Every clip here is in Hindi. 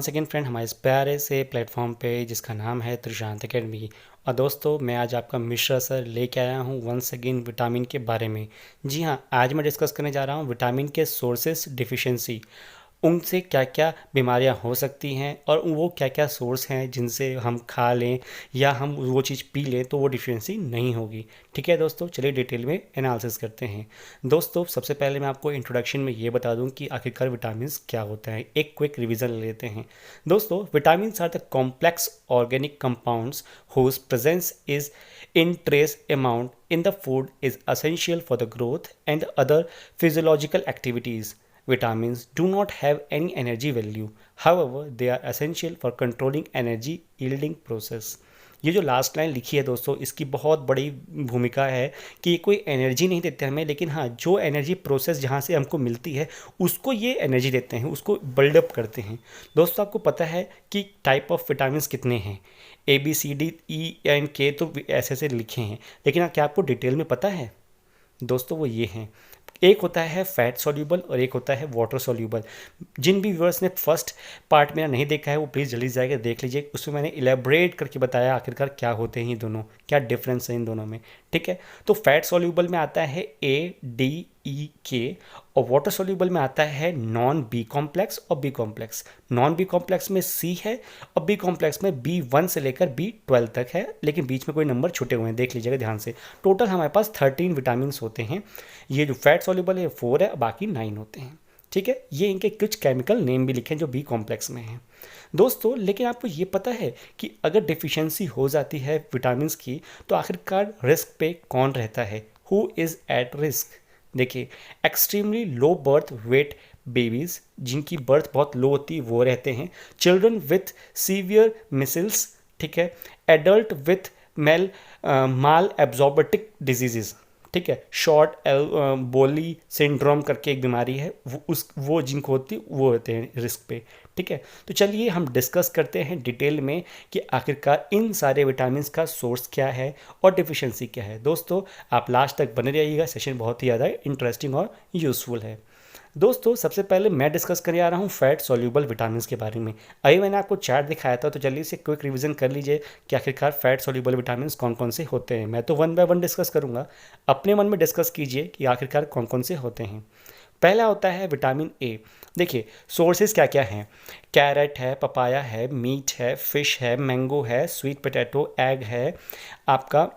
वंस अगेन फ्रेंड हमारे इस प्यारे से प्लेटफॉर्म पे जिसका नाम है त्रिशांत अकेडमी। और दोस्तों मैं आज आपका मिश्रा सर लेके आया हूँ वंस अगेन विटामिन के बारे में। जी हाँ, आज मैं डिस्कस करने जा रहा हूँ विटामिन के सोर्सेस डिफिशिएंसी, उनसे क्या क्या बीमारियां हो सकती हैं और वो क्या क्या सोर्स हैं जिनसे हम खा लें या हम वो चीज़ पी लें तो वो डिफिशिएंसी नहीं होगी। ठीक है दोस्तों, चलिए डिटेल में एनालिसिस करते हैं। दोस्तों सबसे पहले मैं आपको इंट्रोडक्शन में ये बता दूं कि आखिरकार विटामिन क्या होता है। एक क्विक रिवीजन ले लेते हैं। दोस्तों vitamin are the complex organic compounds whose presence is in trace amount in the food is essential for the growth and other physiological activities. Vitamins do not have any energy value. However, they are essential for controlling energy yielding process. ये जो लास्ट लाइन लिखी है दोस्तों, इसकी बहुत बड़ी भूमिका है कि ये कोई एनर्जी नहीं देते हमें, लेकिन हाँ जो एनर्जी प्रोसेस जहाँ से हमको मिलती है उसको ये एनर्जी देते हैं, उसको बिल्डअप करते हैं। दोस्तों आपको पता है कि टाइप ऑफ विटामिन कितने हैं? ABCDENK तो ऐसे ऐसे लिखे हैं, लेकिन क्या आपको डिटेल में पता है? दोस्तों वो ये हैं, एक होता है फैट सॉल्यूबल और एक होता है वाटर सॉल्यूबल। जिन भी व्यूअर्स ने फर्स्ट पार्ट मेरा नहीं देखा है वो प्लीज़ जल्दी जाकर देख लीजिए, उसमें मैंने इलेबरेट करके बताया आखिरकार क्या होते हैं ये दोनों, क्या डिफरेंस है इन दोनों में। ठीक है, तो फैट सॉल्यूबल में आता है ADEK और वाटर सॉल्यूबल में आता है नॉन बी कॉम्प्लेक्स और B complex. Non B complex में C है और बी कॉम्प्लेक्स में B1 से लेकर B12 तक है, लेकिन बीच में कोई नंबर छूटे हुए हैं, देख लीजिएगा ध्यान से। टोटल हमारे पास 13 विटामिन होते हैं। ये जो फैट सॉल्यूबल है 4 है, बाकी 9 होते हैं। ठीक है, ये इनके कुछ केमिकल नेम भी लिखे हैं जो बी कॉम्प्लेक्स में हैं दोस्तों। लेकिन आपको ये पता है कि अगर डिफिशिएंसी हो जाती है विटामिन्स की तो आखिरकार रिस्क पे कौन रहता है? Who is at risk? देखिए, extremely low birth weight babies जिनकी बर्थ बहुत लो होती है वो रहते हैं। चिल्ड्रन विथ सीवियर मिसल्स, ठीक है। एडल्ट विथ माल एब्जॉर्बेटिक डिजीजेज, ठीक है। शॉर्ट बोली सिंड्रोम करके एक बीमारी है, वो जिनको होती है वो होते हैं रिस्क पे। ठीक है, तो चलिए हम डिस्कस करते हैं डिटेल में कि आखिरकार इन सारे विटामिन का सोर्स क्या है और डिफिशिएंसी क्या है। दोस्तों आप लास्ट तक बने रहिएगा, सेशन बहुत ही ज़्यादा इंटरेस्टिंग और यूज़फुल है। दोस्तों सबसे पहले मैं डिस्कस करने आ रहा हूँ फैट सॉल्यूबल विटामिन के बारे में। अभी मैंने आपको चार्ट दिखाया था, तो चलिए इसे क्विक रिवीजन कर लीजिए कि आखिरकार फैट सॉल्यूबल विटामिन कौन कौन से होते हैं। मैं तो वन बाय वन डिस्कस करूँगा, अपने मन में डिस्कस कीजिए कि आखिरकार कौन कौन से होते हैं। पहला होता है विटामिन ए। देखिए सोर्सेज क्या क्या हैं? कैरेट है, पपाया है, मीट है, फिश है, मैंगो है, स्वीट पोटैटो, एग है आपका,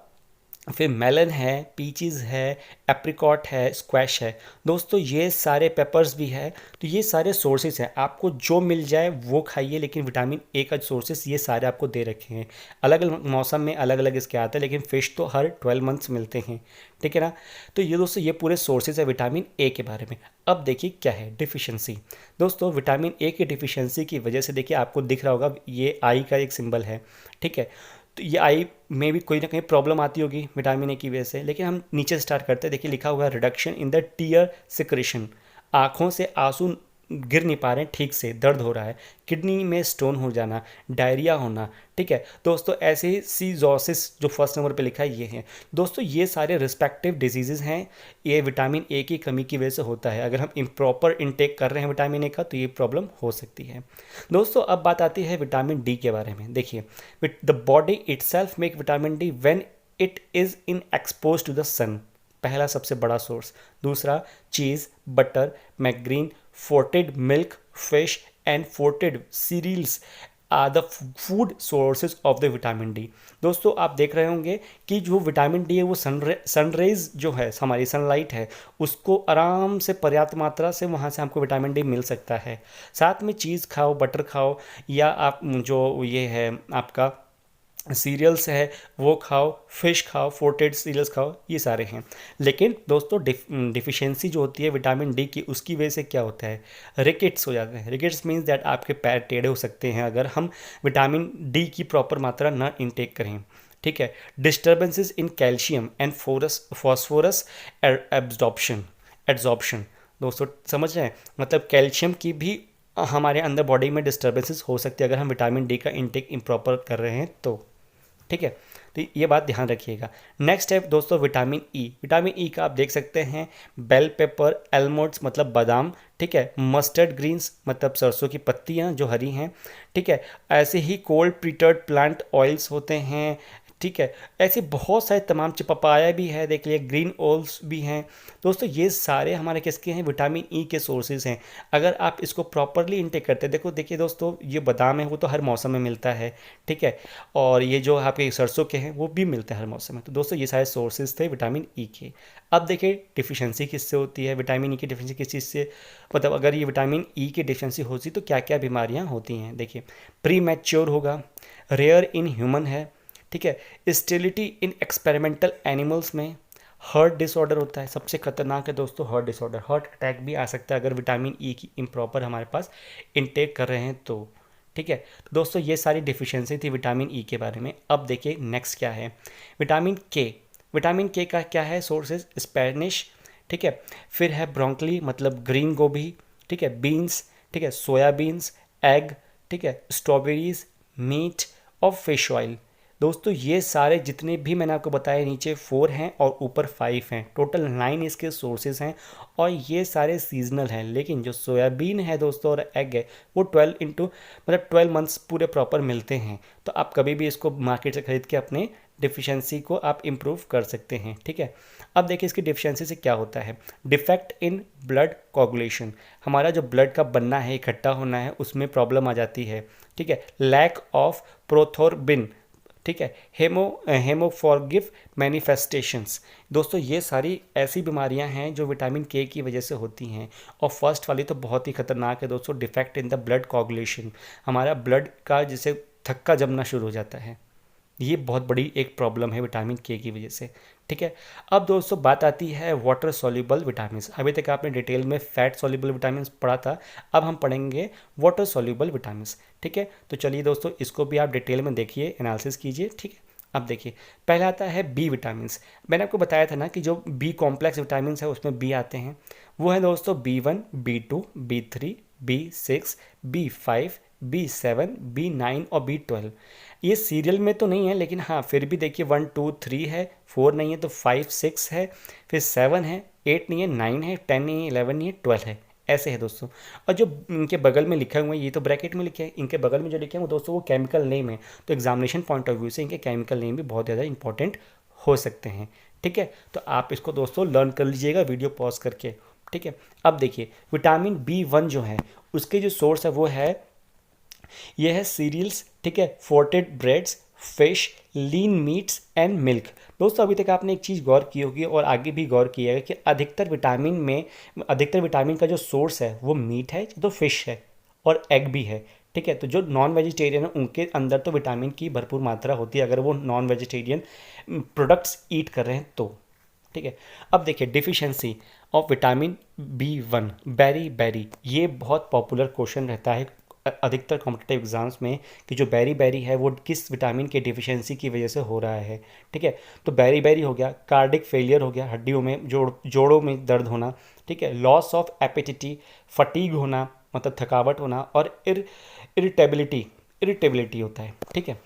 फिर मेलन है, पीचीज़ है, एप्रिकॉट है, स्क्वैश है। दोस्तों ये सारे पेपर्स भी है, तो ये सारे सोर्सेज हैं, आपको जो मिल जाए वो खाइए, लेकिन विटामिन ए का सोर्सेज ये सारे आपको दे रखे हैं। अलग अलग मौसम में अलग अलग इसके आते हैं, लेकिन फ़िश तो हर 12 मंथ्स मिलते हैं। ठीक है ना, तो ये दोस्तों ये पूरे सोर्सेज है विटामिन ए के बारे में। अब देखिए क्या है डिफिशिएंसी। दोस्तों विटामिन ए की डिफिशिएंसी की वजह से देखिए आपको दिख रहा होगा ये आई का एक सिंबल है। ठीक है, तो ये आई में भी कोई ना कहीं प्रॉब्लम आती होगी विटामिन ए की वजह से। लेकिन हम नीचे स्टार्ट करते हैं, देखिए लिखा हुआ है reduction in the tear secretion, आँखों से आंसू गिर नहीं पा रहे हैं ठीक से, दर्द हो रहा है, किडनी में स्टोन हो जाना, डायरिया होना। ठीक है दोस्तों, ऐसे ही सीजोसिस जो फर्स्ट नंबर पे लिखा है ये है। दोस्तों ये सारे रिस्पेक्टिव डिजीजेज हैं, ये विटामिन ए की कमी की वजह से होता है। अगर हम इम्प्रॉपर इनटेक कर रहे हैं विटामिन ए का तो ये प्रॉब्लम हो सकती है। दोस्तों अब बात आती है विटामिन डी के बारे में। देखिए the body itself make vitamin D when it is in expose to the sun, पहला सबसे बड़ा सोर्स। दूसरा cheese, butter, margarine, fortified milk, fish and fortified cereals are the food sources of the vitamin D. दोस्तों आप देख रहे होंगे कि जो विटामिन डी है वो सनरेज जो है, हमारी सनलाइट है, उसको आराम से पर्याप्त मात्रा से वहाँ से हमको विटामिन डी मिल सकता है। साथ में चीज़ खाओ, बटर खाओ, या आप जो ये है आपका सीरियल्स है वो खाओ, फिश खाओ, फोर्टेड सीरियल्स खाओ, ये सारे हैं। लेकिन दोस्तों डिफिशिएंसी जो होती है विटामिन डी की, उसकी वजह से क्या होता है? रिकेट्स हो जाते हैं। रिकेट्स मीन्स दैट आपके पैर टेढ़े हो सकते हैं अगर हम विटामिन डी की प्रॉपर मात्रा न इनटेक करें। ठीक है, disturbances in calcium and phosphorus absorption. दोस्तों समझ रहे हैं, मतलब कैल्शियम की भी हमारे अंदर बॉडी में डिस्टर्बेंसेस हो सकती है अगर हम विटामिन डी का इनटेक इम्प्रॉपर कर रहे हैं तो। ठीक है, तो ये बात ध्यान रखिएगा। नेक्स्ट है दोस्तों विटामिन ई। विटामिन ई का आप देख सकते हैं बेल पेपर, एलमोंड्स मतलब बादाम, ठीक है, मस्टर्ड ग्रीन्स मतलब सरसों की पत्तियां जो हरी हैं, ठीक है, ऐसे ही कोल्ड प्रीटर्ड प्लांट ऑयल्स होते हैं, ठीक है, ऐसे बहुत सारे तमाम पपाया भी है, देख लिया, ग्रीन ओल्स भी हैं। दोस्तों ये सारे हमारे किसके हैं, विटामिन ई के सोर्सेज हैं। अगर आप इसको प्रॉपरली इंटेक करते हैं, देखिए दोस्तों ये बादाम है वो तो हर मौसम में मिलता है, ठीक है, और ये जो आपके सरसों के हैं वो भी मिलते हैं हर मौसम में। तो दोस्तों ये सारे सोर्सेज थे विटामिन ई के। अब देखिए डिफिशियंसी किससे होती है, विटामिन ई की डिफिशियंसी किस चीज़ से, मतलब अगर ये विटामिन ई की डिफिशियंसी होती तो क्या क्या बीमारियाँ होती हैं। देखिए प्री मैच्योर होगा, रेयर इन ह्यूमन है, ठीक है, स्टेरिलिटी इन एक्सपेरिमेंटल एनिमल्स में, हार्ट डिसऑर्डर होता है, सबसे खतरनाक है दोस्तों हार्ट डिसऑर्डर, हार्ट अटैक भी आ सकता है अगर विटामिन ई की इम्प्रॉपर हमारे पास इनटेक कर रहे हैं तो, ठीक है। तो दोस्तों ये सारी डिफिशियंसी थी विटामिन ई के बारे में। अब देखिए नेक्स्ट क्या है, विटामिन के। विटामिन के का क्या है सोर्सेज, स्पेनिश, ठीक है, फिर है ब्रोंकली मतलब ग्रीन गोभी, ठीक है, बीन्स, ठीक है, सोयाबीन्स, एग, ठीक है, स्ट्रॉबेरीज, मीट और फिश ऑयल। दोस्तों ये सारे जितने भी मैंने आपको बताए नीचे 4 हैं और ऊपर 5 हैं, टोटल 9 इसके सोर्सेज हैं और ये सारे सीजनल हैं। लेकिन जो सोयाबीन है दोस्तों और एग है वो 12 मंथ्स पूरे प्रॉपर मिलते हैं। तो आप कभी भी इसको मार्केट से खरीद के अपने डिफिशियंसी को आप इम्प्रूव कर सकते हैं, ठीक है। अब देखिए इसकी डिफिशियंसी से क्या होता है, डिफेक्ट इन ब्लड कोगुलेशन, हमारा जो ब्लड का बनना है इकट्ठा होना है उसमें प्रॉब्लम आ जाती है, ठीक है, लैक ऑफ प्रोथोरबिन, ठीक है, हेमोफॉरगिव मैनिफेस्टेशंस। दोस्तों ये सारी ऐसी बीमारियां हैं जो विटामिन के की वजह से होती हैं। और फर्स्ट वाली तो बहुत ही खतरनाक है दोस्तों, defect in the blood coagulation, हमारा ब्लड का जिसे थक्का जमना शुरू हो जाता है, ये बहुत बड़ी एक प्रॉब्लम है विटामिन के की वजह से, ठीक है। अब दोस्तों बात आती है वाटर सॉल्युबल विटामिन। अभी तक आपने डिटेल में फैट सॉल्युबल विटामिन पढ़ा था, अब हम पढ़ेंगे वाटर सॉल्युबल विटामिन, ठीक है। तो चलिए दोस्तों इसको भी आप डिटेल में देखिए, एनालिसिस कीजिए, ठीक है। अब देखिए पहला आता है बी विटामिन। मैंने आपको बताया था ना कि जो बी कॉम्प्लेक्स विटामिन है उसमें बी आते हैं, वो है दोस्तों B1, B2, B3, B6, B5, B7, B9 और B12। ये सीरियल में तो नहीं है लेकिन हाँ फिर भी देखिए 1 2 3 है, 4 नहीं है तो 5 6 है, फिर 7 है, 8 नहीं है, 9 है, 10 नहीं है, 11 नहीं है, 12 है, ऐसे है दोस्तों। और जो इनके बगल में लिखा हुआ है ये तो ब्रैकेट में लिखे हैं, इनके बगल में जो लिखे हैं वो दोस्तों वो केमिकल नेम है। तो एग्जामिनेशन पॉइंट ऑफ व्यू से इनके केमिकल नेम भी बहुत ज़्यादा इंपॉर्टेंट हो सकते हैं, ठीक है। तो आप इसको दोस्तों लर्न कर लीजिएगा वीडियो पॉज करके, ठीक है। अब देखिए विटामिन B1 जो है उसके जो सोर्स है वो है, ये है सीरियल्स, ठीक है, fortified breads, fish, lean meats and milk. दोस्तों अभी तक आपने एक चीज़ गौर की होगी और आगे भी गौर किया है कि अधिकतर विटामिन का जो सोर्स है वो मीट है, तो फिश है और एग भी है, ठीक है। तो जो नॉन वेजिटेरियन है उनके अंदर तो विटामिन की भरपूर मात्रा होती है अगर वो नॉन वेजिटेरियन प्रोडक्ट्स ईट कर रहे हैं तो, ठीक है। अब देखिए deficiency of vitamin B1 berry, ये बहुत पॉपुलर क्वेश्चन रहता है अधिकतर कॉम्पिटिटिव एग्जाम्स में कि जो बेरी है वो किस विटामिन के डिफिशियंसी की वजह से हो रहा है, ठीक है। तो बेरी हो गया, कार्डिक फेलियर हो गया, हड्डियों में जोड़ों में दर्द होना, ठीक है, लॉस ऑफ एपिटिटी, फटीग होना मतलब थकावट होना और इरिटेबिलिटी होता है, ठीक है।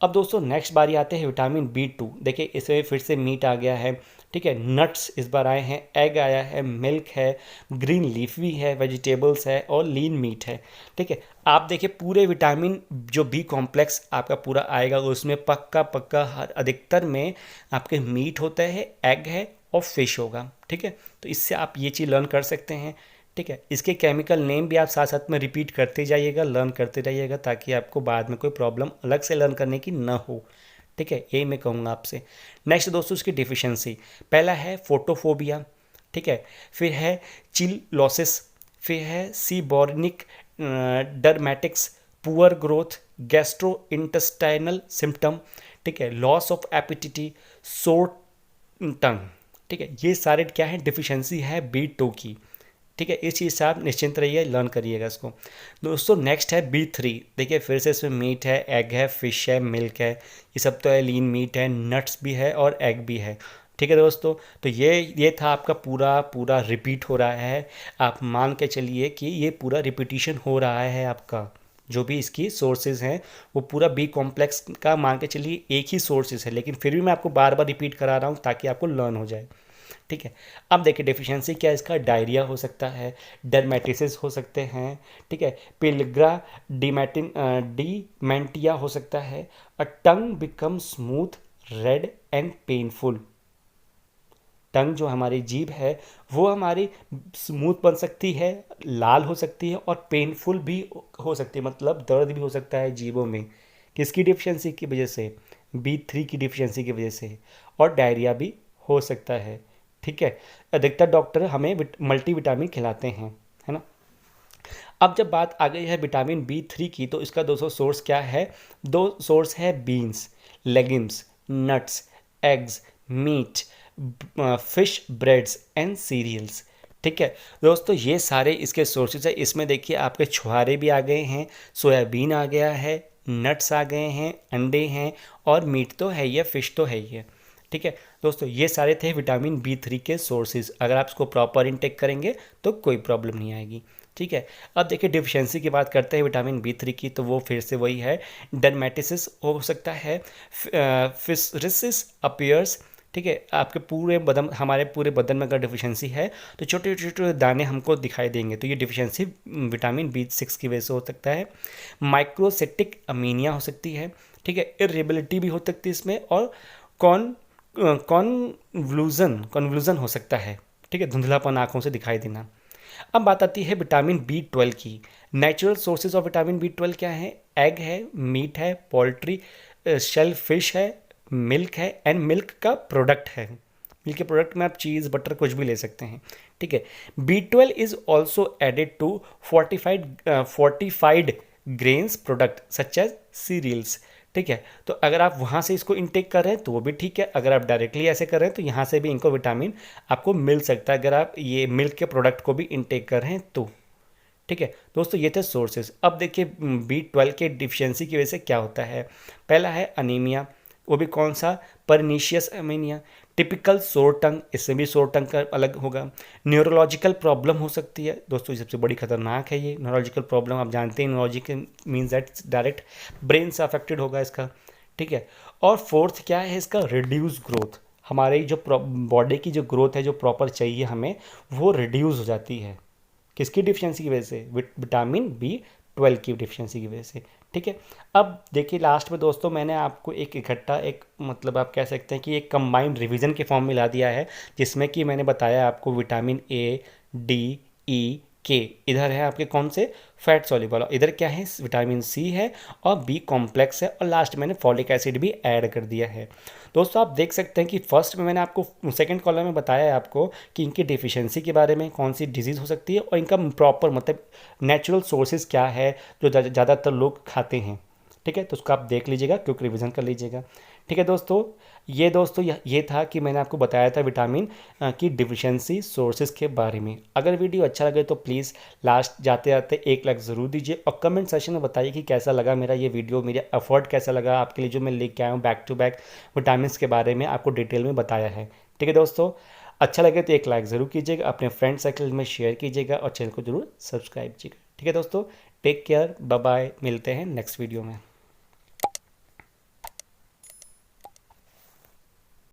अब दोस्तों नेक्स्ट बारी आते हैं विटामिन B2। देखिए इसमें फिर से मीट आ गया है, ठीक है, नट्स इस बार आए हैं, एग आया है, मिल्क है, ग्रीन लीफ भी है, वेजिटेबल्स है और लीन मीट है, ठीक है। आप देखिए पूरे विटामिन जो बी कॉम्प्लेक्स आपका पूरा आएगा उसमें पक्का हर अधिकतर में आपके मीट होता है, एग है और फिश होगा, ठीक है। तो इससे आप ये चीज़ लर्न कर सकते हैं, ठीक है। इसके केमिकल नेम भी आप साथ साथ में रिपीट करते जाइएगा, लर्न करते रहिएगा ताकि आपको बाद में कोई प्रॉब्लम अलग से लर्न करने की ना हो, ठीक है, यही मैं कहूँगा आपसे। नेक्स्ट दोस्तों उसकी डिफिशियंसी, पहला है फोटोफोबिया, ठीक है, फिर है चिल लॉसिस, फिर है seborrheic dermatitis, poor growth, gastrointestinal symptom, ठीक है, लॉस ऑफ एपिटिटी, सोर टंग, ठीक है। ये सारे क्या है डिफिशियंसी है B2 की, ठीक है। इस चीज़ से आप निश्चिंत रहिए, लर्न करिएगा इसको। दोस्तों नेक्स्ट है B3। देखिए फिर से इसमें मीट है, एग है, फिश है, मिल्क है, ये सब तो है, लीन मीट है, नट्स भी है और एग भी है, ठीक है दोस्तों। तो ये था आपका पूरा रिपीट हो रहा है, आप मान के चलिए कि ये पूरा रिपीटिशन हो रहा है आपका, जो भी इसकी सोर्सेज हैं वो पूरा बी कॉम्प्लेक्स का मान के चलिए एक ही सोर्सेज है, लेकिन फिर भी मैं आपको बार बार रिपीट करा रहा हूँ ताकि आपको लर्न हो जाए। ठीक है, अब देखिए डेफिशिएंसी क्या है इसका, डायरिया हो सकता है, डर्मेटिसिस हो सकते हैं, ठीक है, पिलग्रा डिमेंटिया हो सकता है, a tongue become smooth red and painful. Tongue जो हमारी जीभ है वो हमारी स्मूथ बन सकती है, लाल हो सकती है और पेनफुल भी हो सकती है, मतलब दर्द भी हो सकता है जीभों में। किसकी डिफिशियंसी की वजह से, B3 की डिफिशियंसी की वजह से, और डायरिया भी हो सकता है। ठीक है, अधिकतर डॉक्टर हमें मल्टीविटामिन खिलाते हैं, है ना। अब जब बात आ गई है विटामिन B3 की, तो इसका दोस्तों सोर्स क्या है, दो सोर्स है, beans, legumes, nuts, eggs, meat, fish, breads and cereals. ठीक है दोस्तों, ये सारे इसके सोर्सेज है। इसमें देखिए आपके छुहारे भी आ गए हैं, सोयाबीन आ गया है, नट्स आ गए हैं, अंडे हैं, और मीट तो है ही है, फिश तो है ही है। ठीक है दोस्तों, ये सारे थे विटामिन B3 के सोर्सेज। अगर आप इसको प्रॉपर इनटेक करेंगे तो कोई प्रॉब्लम नहीं आएगी। ठीक है, अब देखिए डिफिशियंसी की बात करते हैं विटामिन B3 की, तो वो फिर से वही है, डर्मेटिसिस हो सकता है, फिसरिसिस अपीयर्स। ठीक है, आपके पूरे बदन, हमारे पूरे बदन में अगर डिफिशियंसी है तो छोटे छोटे दाने हमको दिखाई देंगे, तो ये डिफिशियंसी विटामिन B6 की वजह से हो सकता है। माइक्रोसिटिक अमीनिया हो सकती है। ठीक है, इरेबिलिटी भी हो सकती है इसमें, और कॉन कॉन्वल्यूजन हो सकता है। ठीक है, धुंधलापन, आंखों से दिखाई देना। अब बात आती है विटामिन B12 की। Natural sources of vitamin B12 क्या है, एग है, मीट है, पोल्ट्री, शेल फिश है, मिल्क है, एंड मिल्क का प्रोडक्ट है। मिल्क के प्रोडक्ट में आप चीज़, बटर कुछ भी ले सकते हैं। ठीक है, B12 is also added to fortified grains product such as cereals. ठीक है, तो अगर आप वहाँ से इसको इनटेक कर रहे हैं तो वो भी ठीक है, अगर आप डायरेक्टली ऐसे कर रहे हैं तो यहाँ से भी इनको विटामिन आपको मिल सकता है, अगर आप ये मिल्क के प्रोडक्ट को भी इनटेक कर रहे हैं तो। ठीक है दोस्तों, ये थे सोर्सेज। अब देखिए B12 के डिफिशियंसी की वजह से क्या होता है। पहला है अनीमिया, वो भी कौन सा, परनीशियस अमीनिया। टिपिकल सोर टंग, इससे भी सोर टंग का अलग होगा। न्यूरोलॉजिकल प्रॉब्लम हो सकती है दोस्तों, ये सबसे बड़ी खतरनाक है। ये न्यूरोलॉजिकल प्रॉब्लम आप जानते हैं, neurological means that direct brain से अफेक्टेड होगा इसका। ठीक है, और फोर्थ क्या है इसका, रिड्यूस ग्रोथ। हमारे जो बॉडी की जो ग्रोथ है, जो प्रॉपर चाहिए हमें, वो रिड्यूस हो जाती है। किसकी डिफिशियंसी की वजह से, विटामिन B12 की डिफिशियंसी की वजह से। ठीक है, अब देखिए लास्ट में दोस्तों मैंने आपको एक इकट्ठा, एक मतलब आप कह सकते हैं कि एक कंबाइंड रिवीजन के फॉर्म में ला दिया है, जिसमें कि मैंने बताया आपको vitamin A, D, E, K, इधर है आपके कौन से, फैट सॉल्युबल, इधर क्या है, विटामिन C है, और B कॉम्प्लेक्स है, और लास्ट मैंने फॉलिक एसिड भी ऐड कर दिया है। दोस्तों आप देख सकते हैं कि फर्स्ट में मैंने आपको, सेकंड कॉलम में बताया है आपको कि इनकी डिफिशियंसी के बारे में, कौन सी डिजीज़ हो सकती है, और इनका प्रॉपर मतलब नेचुरल सोर्सेज क्या है जो ज़्यादातर लोग खाते हैं। ठीक है, तो उसको आप देख लीजिएगा, क्योंकि रिवीजन कर लीजिएगा। ठीक है दोस्तों, ये था कि मैंने आपको बताया था विटामिन की डिफिशियंसी सोर्सेज के बारे में। अगर वीडियो अच्छा लगे तो प्लीज़ लास्ट जाते जाते एक लाइक ज़रूर दीजिए, और कमेंट सेक्शन में बताइए कि कैसा लगा मेरा ये वीडियो, मेरा एफर्ट कैसा लगा आपके लिए, जो मैं लेके आया हूँ बैक टू बैक विटामिन के बारे में आपको डिटेल में बताया है। ठीक है दोस्तों, अच्छा लगे तो एक लाइक ज़रूर कीजिएगा, अपने फ्रेंड सर्कल में शेयर कीजिएगा, और चैनल को जरूर सब्सक्राइब कीजिएगा। ठीक है दोस्तों, टेक केयर, बाय बाय, मिलते हैं नेक्स्ट वीडियो में।